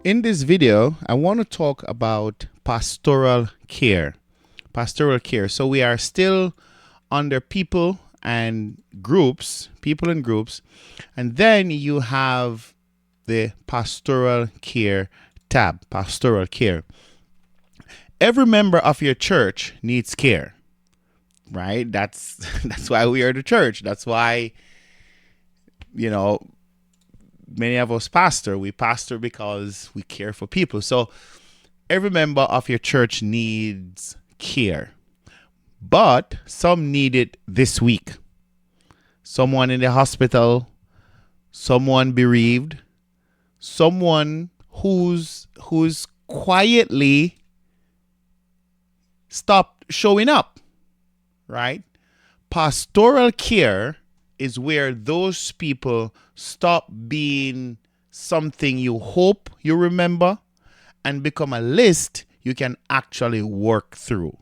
In this video, I want to talk about pastoral care. Pastoral care. So we are still under people and groups, and then you have the pastoral care tab, pastoral care. Every member of your church needs care, right? That's why we are the church. That's why, you know, many of us pastor. We pastor because we care for people. So every member of your church needs care, but some need it this week. Someone in the hospital, someone bereaved, someone who's quietly stopped showing up, right? Pastoral care is where those people stop being something you hope you remember and become a list you can actually work through.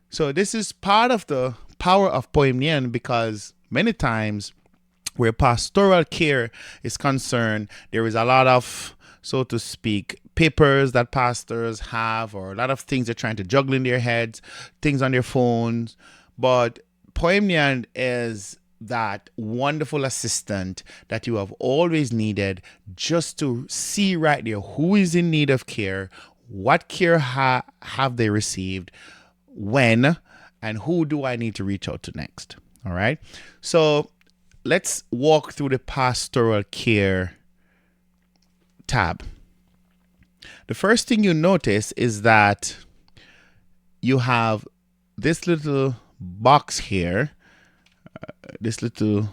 So this is part of the power of Poimnion, because many times where pastoral care is concerned, there is a lot of, so to speak, papers that pastors have, or a lot of things they're trying to juggle in their heads, things on their phones. But Poimnion is that wonderful assistant that you have always needed, just to see right there who is in need of care, what care have they received, when, and who do I need to reach out to next. All right. So let's walk through the pastoral care tab. The first thing you notice is that you have this little box here, this little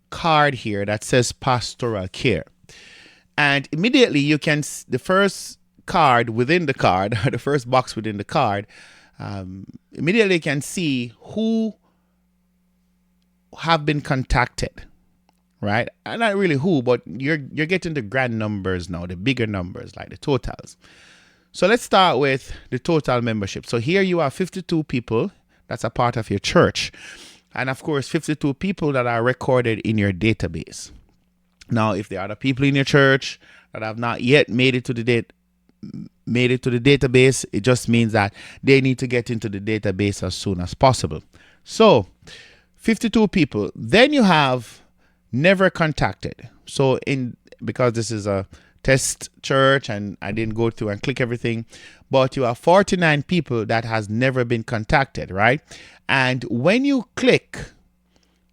card here that says pastoral care. And immediately you can, the first card within the card, the first box within the card, immediately you can see who have been contacted, right? And not really who, but you're getting the grand numbers now, the bigger numbers, like the totals. So let's start with the total membership. So here you have 52 people that's a part of your church. And of course, 52 people that are recorded in your database. Now, if there are other people in your church that have not yet made it to the database, it just means that they need to get into the database as soon as possible. So 52 people. Then you have never contacted. So because this is a test church and I didn't go through and click everything, but you have 49 people that has never been contacted, right? And when you click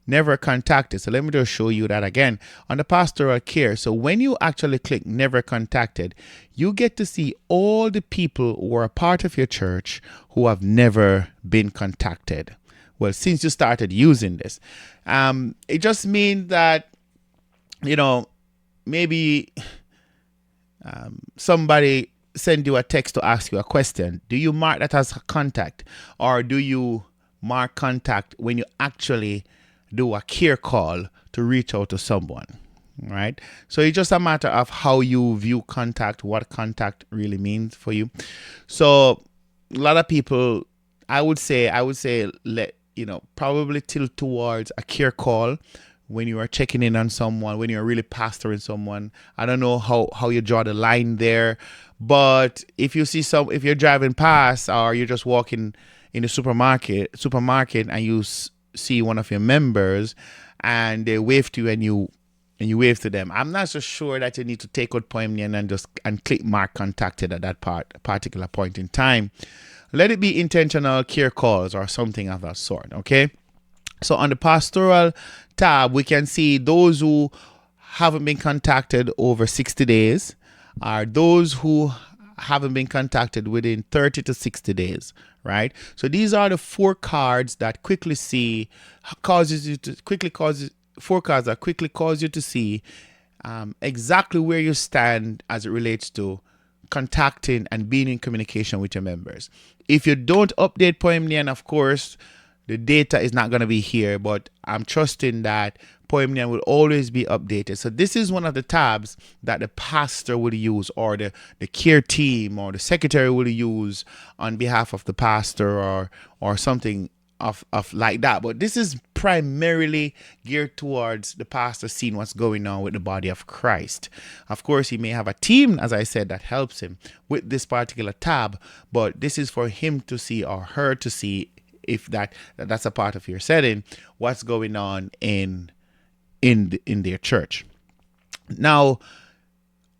never contacted, so let me just show you that again on the pastoral care. So when you actually click never contacted, you get to see all the people who are a part of your church who have never been contacted. Well, since you started using this, it just means that, maybe somebody send you a text to ask you a question. Do you mark that as a contact, or do you mark contact when you actually do a care call to reach out to someone, right? So it's just a matter of how you view contact, what contact really means for you. So a lot of people, I would say, probably tilt towards a care call when you are checking in on someone, when you're really pastoring someone. I don't know how you draw the line there, but if you see if you're driving past, or you're just walking in the supermarket and you see one of your members and they wave to you and you wave to them, I'm not so sure that you need to take out Poimnion and click mark contacted at that particular point in time. Let it be intentional care calls or something of that sort, okay? So on the pastoral tab, we can see those who haven't been contacted over 60 days, are those who haven't been contacted within 30 to 60 days, right? So these are the four cards that quickly cause you to see exactly where you stand as it relates to contacting and being in communication with your members. If you don't update Poimnion, of course, the data is not going to be here, but I'm trusting that Poimnion will always be updated. So this is one of the tabs that the pastor will use, or the care team or the secretary will use on behalf of the pastor, or something of like that. But this is primarily geared towards the pastor seeing what's going on with the body of Christ. Of course, he may have a team, as I said, that helps him with this particular tab, but this is for him to see, or her to see, if that's a part of your setting, what's going on in their church. Now,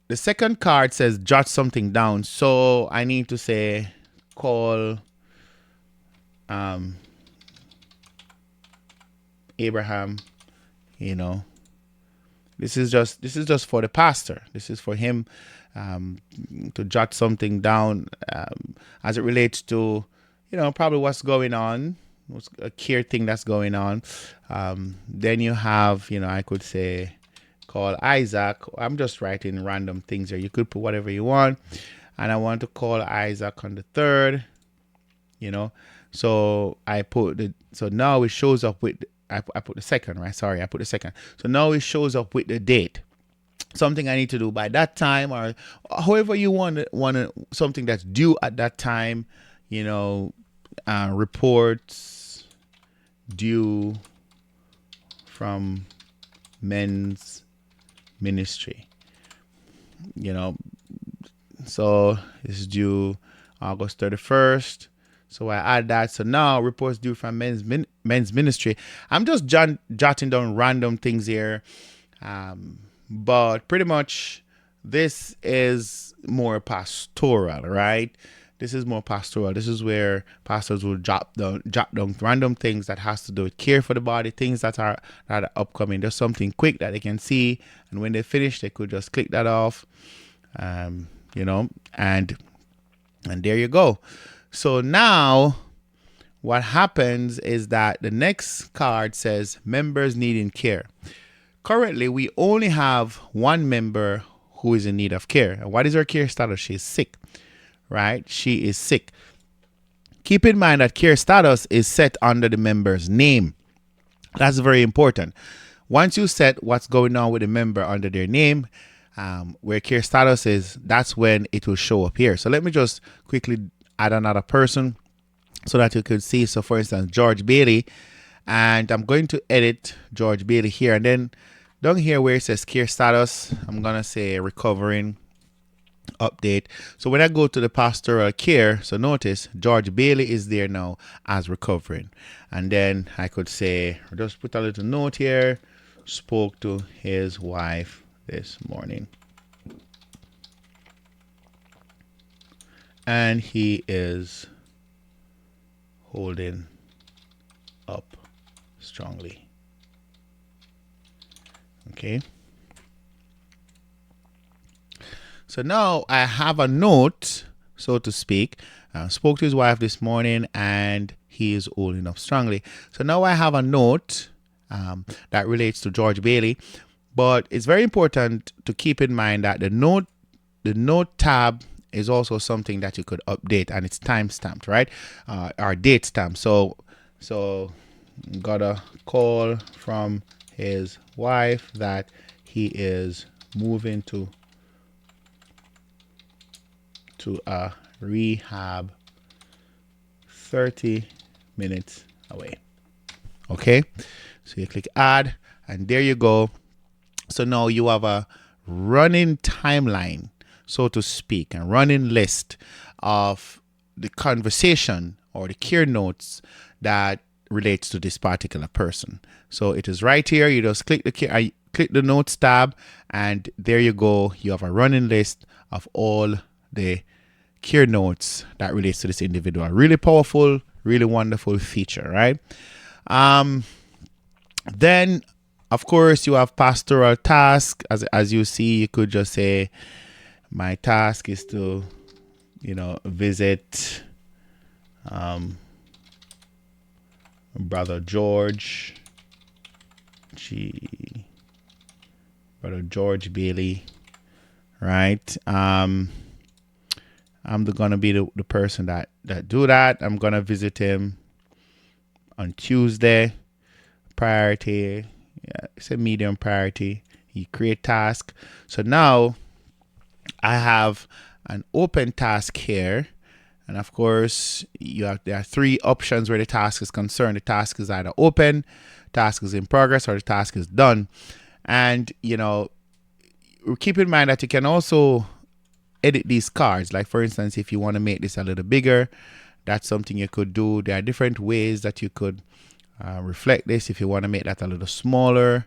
the second card says jot something down. So I need to say call Abraham. This is just for the pastor. This is for him to jot something down as it relates to probably what's going on, what's a care thing that's going on. Then you have I could say call Isaac. I'm just writing random things here. You could put whatever you want. And I want to call Isaac on the 3rd. So I put so now it shows up with, I put the 2nd, right? Sorry, I put the 2nd. So now it shows up with the date. Something I need to do by that time, or however you want something that's due at that time. Reports due from men's ministry. So it's due August 31st. So I add that. So now reports due from men's ministry. I'm just jotting down random things here. But pretty much this is more pastoral, right? This is more pastoral. This is where pastors will jot down random things that has to do with care for the body, things that are upcoming. There's something quick that they can see, and when they finish, they could just click that off, and there you go. So now what happens is that the next card says members needing care. Currently, we only have one member who is in need of care. And what is her care status? She's sick. Right? She is sick. Keep in mind that care status is set under the member's name. That's very important. Once you set what's going on with the member under their name, where care status is, that's when it will show up here. So let me just quickly add another person so that you could see. So for instance, George Bailey, and I'm going to edit George Bailey here, and then down here where it says care status, I'm going to say recovering update. So when I go to the pastoral care, so notice George Bailey is there now as recovering. And then I could say, just put a little note here, spoke to his wife this morning, and he is holding up strongly. Okay. So now I have a note, so to speak. Spoke to his wife this morning, and he is holding up strongly. So now I have a note that relates to George Bailey. But it's very important to keep in mind that the note tab is also something that you could update, and it's time stamped, right? Or date stamp. So got a call from his wife that he is moving to a rehab 30 minutes away. Okay, so you click add, and there you go. So now you have a running timeline, so to speak, a running list of the conversation or the care notes that relates to this particular person. So it is right here. You just click the notes tab, and there you go. You have a running list of all the care notes that relates to this individual. Really powerful, really wonderful feature, right? Then of course you have pastoral task. As you see, you could just say my task is to visit brother George Bailey, right? I'm gonna be the person that do that. I'm gonna visit him on Tuesday. Priority, yeah, it's a medium priority. You create task. So now I have an open task here, And of course, there are three options where the task is concerned. The task is either open, task is in progress, or the task is done. And, keep in mind that you can also edit these cards. Like, for instance, if you want to make this a little bigger, that's something you could do. There are different ways that you could reflect this. If you want to make that a little smaller,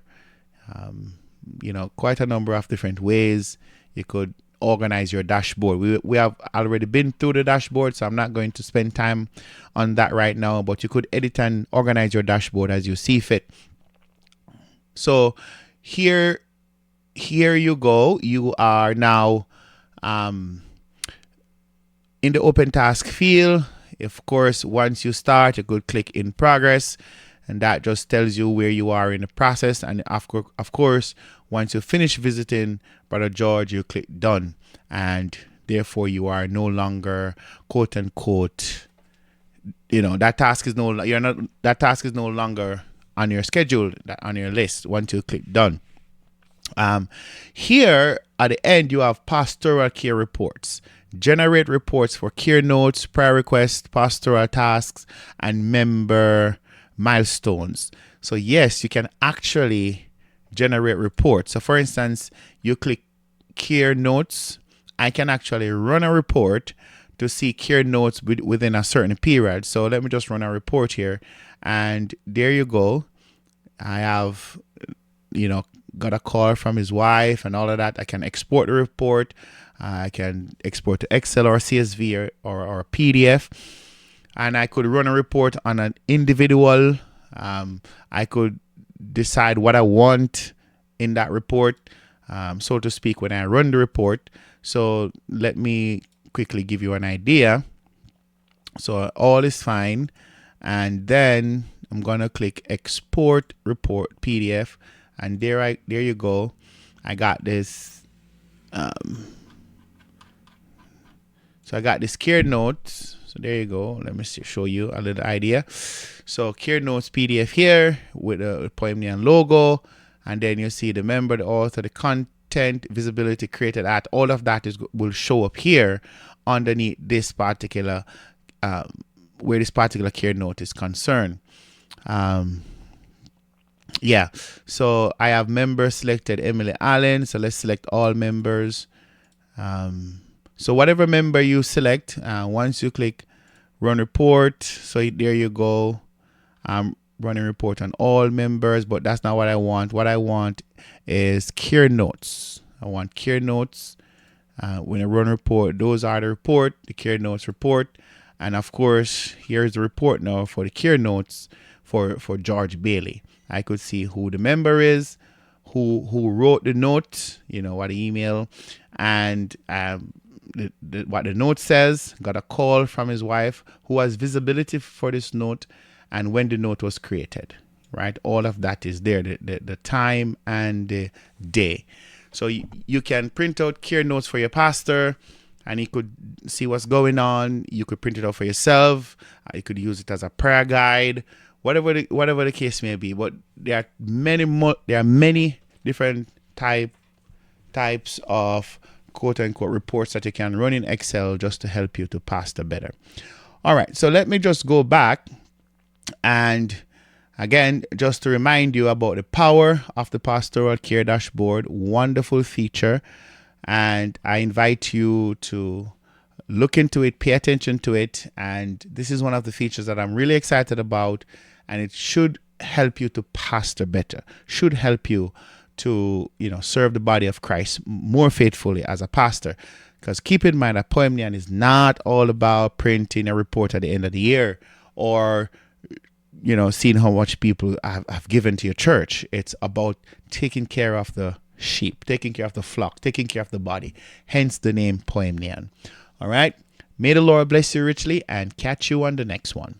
quite a number of different ways you could organize your dashboard. We have already been through the dashboard, so I'm not going to spend time on that right now, but you could edit and organize your dashboard as you see fit. So here you go. You are now in the open task field. Of course, once you start, you could click in progress, and that just tells you where you are in the process. And of course, once you finish visiting Brother George, you click done, and therefore you are no longer, quote unquote, that task is no longer on your schedule, on your list. Once you click done, here at the end you have pastoral care reports. Generate reports for care notes, prayer requests, pastoral tasks, and member milestones. So yes, you can actually generate reports. So for instance, you click care notes. I can actually run a report to see care notes within a certain period. So let me just run a report here, and there you go. I have, got a call from his wife and all of that. I can export the report. I can export to Excel or CSV or PDF, and I could run a report on an individual. I could decide what I want in that report, so to speak, when I run the report. So let me quickly give you an idea. So all is fine, and then I'm gonna click export report PDF, and there you go. I got this. So I got this care notes. So there you go. Let me show you a little idea. So care notes PDF here with a Poimnion logo, and then you see the member, the author, the content, visibility, created at. All of that will show up here underneath this particular where this particular care note is concerned. Yeah. So I have members selected, Emily Allen. So let's select all members. So whatever member you select, once you click run report, so there you go. I'm running report on all members, but that's not what I want. What I want is care notes. I want care notes. When I run report, those are the report, the care notes report. And of course, here's the report now for the care notes for George Bailey. I could see who the member is, who wrote the note, what the email, and what the note says. Got a call from his wife, who has visibility for this note, and when the note was created, right? All of that is there, the time and the day. So you can print out care notes for your pastor, and he could see what's going on. You could print it out for yourself. You could use it as a prayer guide, whatever the case may be. But there are many different types of quote unquote reports that you can run in Excel just to help you to pastor better. All right, so let me just go back, and again, just to remind you about the power of the pastoral care dashboard. Wonderful feature, and I invite you to look into it, pay attention to it. And this is one of the features that I'm really excited about, and it should help you to pastor better, should help you to serve the body of Christ more faithfully as a pastor. Because keep in mind that Poimnion is not all about printing a report at the end of the year, or seeing how much people have given to your church. It's about taking care of the sheep, taking care of the flock, taking care of the body, hence the name Poimnion. All right, may the Lord bless you richly, and catch you on the next one.